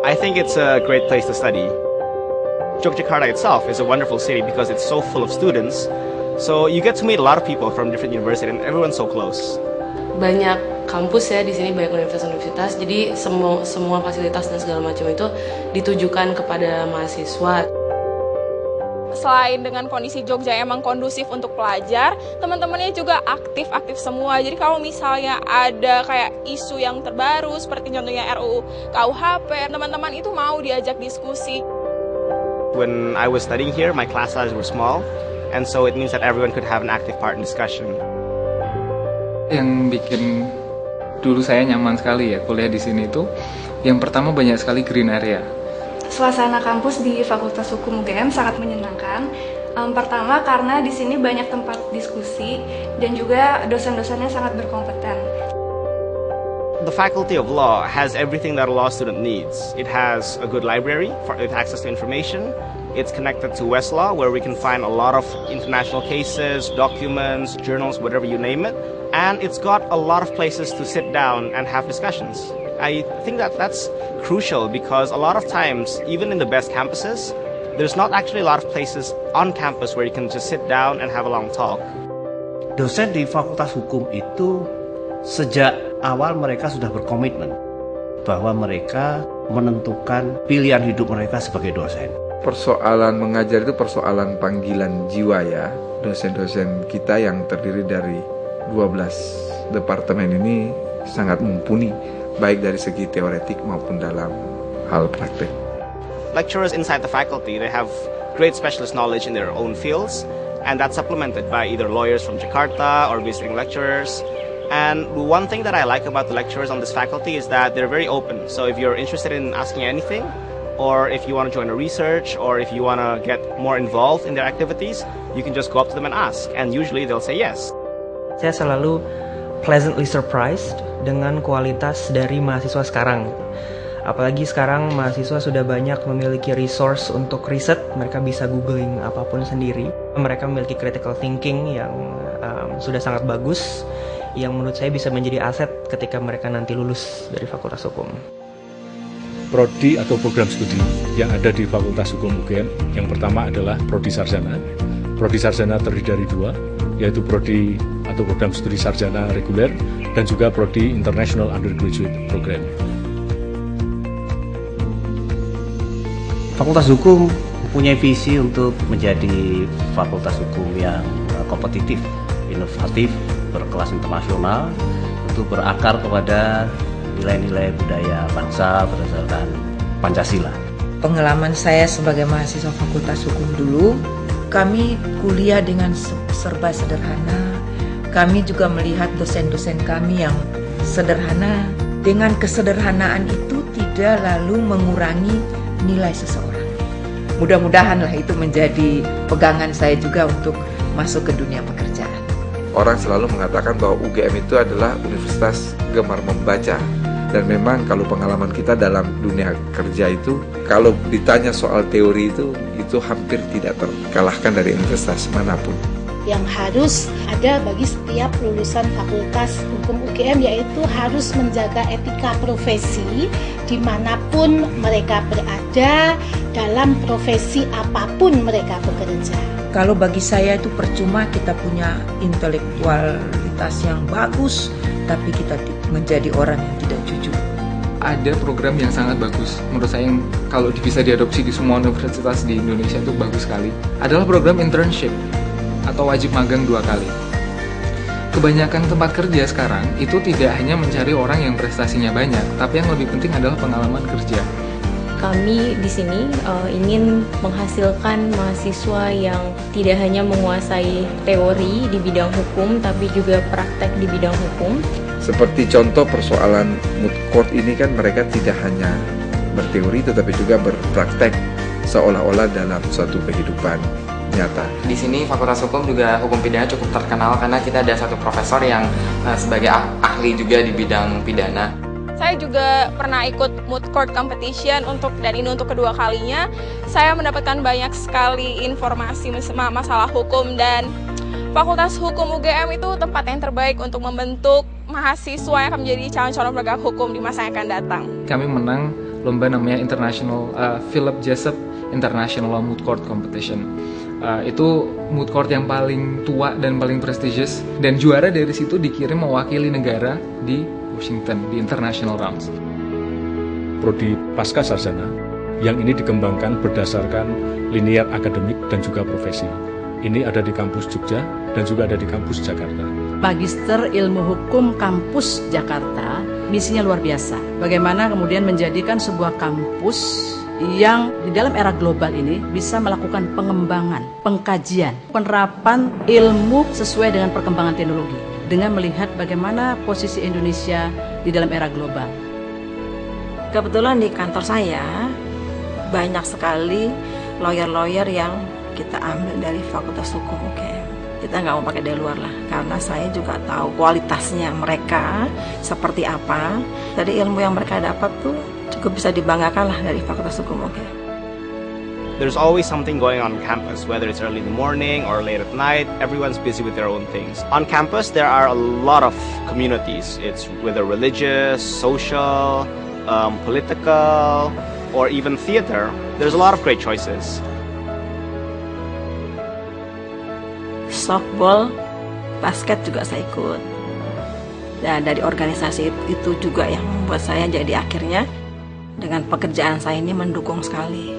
I think it's a great place to study. Yogyakarta itself is a wonderful city because it's so full of students. So you get to meet a lot of people from different universities and everyone's so close. Banyak kampus ya di sini, banyak universitas-universitas. Jadi semua fasilitas dan segala macam itu ditujukan kepada mahasiswa. Selain dengan kondisi Jogja emang kondusif untuk pelajar, teman-temannya juga aktif semua. Jadi kalau misalnya ada kayak isu yang terbaru seperti contohnya RUU KUHP, teman-teman itu mau diajak diskusi. When I was studying here, my class sizes were small, and so it means that everyone could have an active part in discussion. Yang bikin dulu saya nyaman sekali ya kuliah di sini itu, yang pertama banyak sekali green area. Suasana kampus di Fakultas Hukum UGM sangat menyenangkan. Pertama karena di sini banyak tempat diskusi dan juga dosen-dosennya sangat berkompeten. The Faculty of Law has everything that a law student needs. It has a good library with access to information. It's connected to Westlaw, where we can find a lot of international cases, documents, journals, whatever you name it. And it's got a lot of places to sit down and have discussions. I think that's crucial because a lot of times, even in the best campuses, there's not actually a lot of places on campus where you can just sit down and have a long talk. Dosen di Fakultas Hukum itu sejak awal mereka sudah berkomitmen bahwa mereka menentukan pilihan hidup mereka sebagai dosen. Persoalan mengajar itu persoalan panggilan jiwa ya. Dosen-dosen kita yang terdiri dari 12 departemen ini sangat mumpuni, baik dari segi teoretik maupun dalam hal praktek. Lecturers inside the faculty, they have great specialist knowledge in their own fields, and that's supplemented by either lawyers from Jakarta or visiting lecturers. And one thing that I like about the lecturers on this faculty is that they're very open. So if you're interested in asking anything, or if you want to join a research, or if you want to get more involved in their activities, you can just go up to them and ask, and usually they'll say yes. Saya selalu pleasantly surprised dengan kualitas dari mahasiswa sekarang. Apalagi sekarang mahasiswa sudah banyak memiliki resource untuk riset, mereka bisa googling apapun sendiri. Mereka memiliki critical thinking yang sudah sangat bagus, yang menurut saya bisa menjadi aset ketika mereka nanti lulus dari Fakultas Hukum. Prodi atau program studi yang ada di Fakultas Hukum UGM, yang pertama adalah Prodi Sarjana. Prodi Sarjana terdiri dari dua, yaitu Prodi atau program studi sarjana reguler dan juga Prodi International Undergraduate Program. Fakultas Hukum mempunyai visi untuk menjadi fakultas hukum yang kompetitif, inovatif, berkelas internasional, untuk berakar kepada nilai-nilai budaya bangsa berdasarkan Pancasila. Pengalaman saya sebagai mahasiswa Fakultas Hukum dulu, kami kuliah dengan serba sederhana. Kami juga melihat dosen-dosen kami yang sederhana. Dengan kesederhanaan itu tidak lalu mengurangi nilai seseorang. Mudah-mudahanlah itu menjadi pegangan saya juga untuk masuk ke dunia pekerjaan. Orang selalu mengatakan bahwa UGM itu adalah universitas gemar membaca. Dan memang kalau pengalaman kita dalam dunia kerja itu, kalau ditanya soal teori itu hampir tidak terkalahkan dari universitas manapun. Yang harus ada bagi setiap lulusan Fakultas Hukum UGM, yaitu harus menjaga etika profesi dimanapun mereka berada, dalam profesi apapun mereka bekerja. Kalau bagi saya itu percuma kita punya intelektualitas yang bagus, tapi kita menjadi orang yang tidak jujur. Ada program yang sangat bagus, menurut saya yang kalau bisa diadopsi di semua universitas di Indonesia itu bagus sekali, adalah program internship atau wajib magang 2 kali. Kebanyakan tempat kerja sekarang itu tidak hanya mencari orang yang prestasinya banyak, tapi yang lebih penting adalah pengalaman kerja. Kami di sini ingin menghasilkan mahasiswa yang tidak hanya menguasai teori di bidang hukum, tapi juga praktek di bidang hukum. Seperti contoh persoalan moot court ini kan mereka tidak hanya berteori tetapi juga berpraktek seolah-olah dalam suatu kehidupan nyata. Di sini Fakultas Hukum juga hukum pidana cukup terkenal karena kita ada satu profesor yang sebagai ahli juga di bidang pidana. Saya juga pernah ikut moot court competition dan ini untuk kedua kalinya. Saya mendapatkan banyak sekali informasi masalah hukum, dan Fakultas Hukum UGM itu tempat yang terbaik untuk membentuk mahasiswa yang akan menjadi calon-calon penegak hukum di masa yang akan datang. Kami menang lomba namanya Philip Jessup International Law Moot Court Competition. Itu moot court yang paling tua dan paling prestigious, dan juara dari situ dikirim mewakili negara di Washington di international rounds. Prodi Pasca Sarjana yang ini dikembangkan berdasarkan linear akademik dan juga profesi. Ini ada di kampus Jogja dan juga ada di kampus Jakarta. Magister Ilmu Hukum Kampus Jakarta, misinya luar biasa. Bagaimana kemudian menjadikan sebuah kampus yang di dalam era global ini bisa melakukan pengembangan, pengkajian, penerapan ilmu sesuai dengan perkembangan teknologi, dengan melihat bagaimana posisi Indonesia di dalam era global. Kebetulan di kantor saya banyak sekali lawyer-lawyer yang kita ambil dari Fakultas Hukum UGM. Kita nggak mau pakai dari luar lah, karena saya juga tahu kualitasnya mereka seperti apa. Jadi ilmu yang mereka dapat tuh cukup bisa dibanggakan lah dari Fakultas Hukum UGM. There's always something going on campus, whether it's early in the morning or late at night. Everyone's busy with their own things. On campus, there are a lot of communities. It's whether religious, social, political, or even theater. There's a lot of great choices. Softball, basket juga saya ikut. Dan dari organisasi itu juga yang membuat saya jadi akhirnya dengan pekerjaan saya ini mendukung sekali.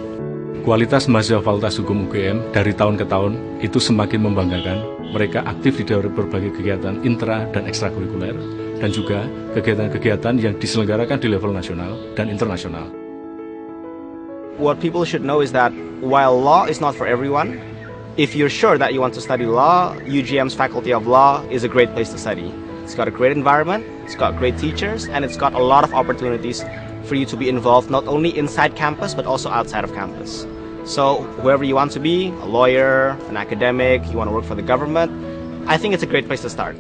Kualitas mahasiswa Fakultas Hukum UGM dari tahun ke tahun itu semakin membanggakan. Mereka aktif di dalam berbagai kegiatan intra dan ekstrakurikuler dan juga kegiatan-kegiatan yang diselenggarakan di level nasional dan internasional. What people should know is that while law is not for everyone, if you're sure that you want to study law, UGM's Faculty of Law is a great place to study. It's got a great environment, it's got great teachers, and it's got a lot of opportunities for you to be involved not only inside campus but also outside of campus. So whoever you want to be, a lawyer, an academic, you want to work for the government, I think it's a great place to start.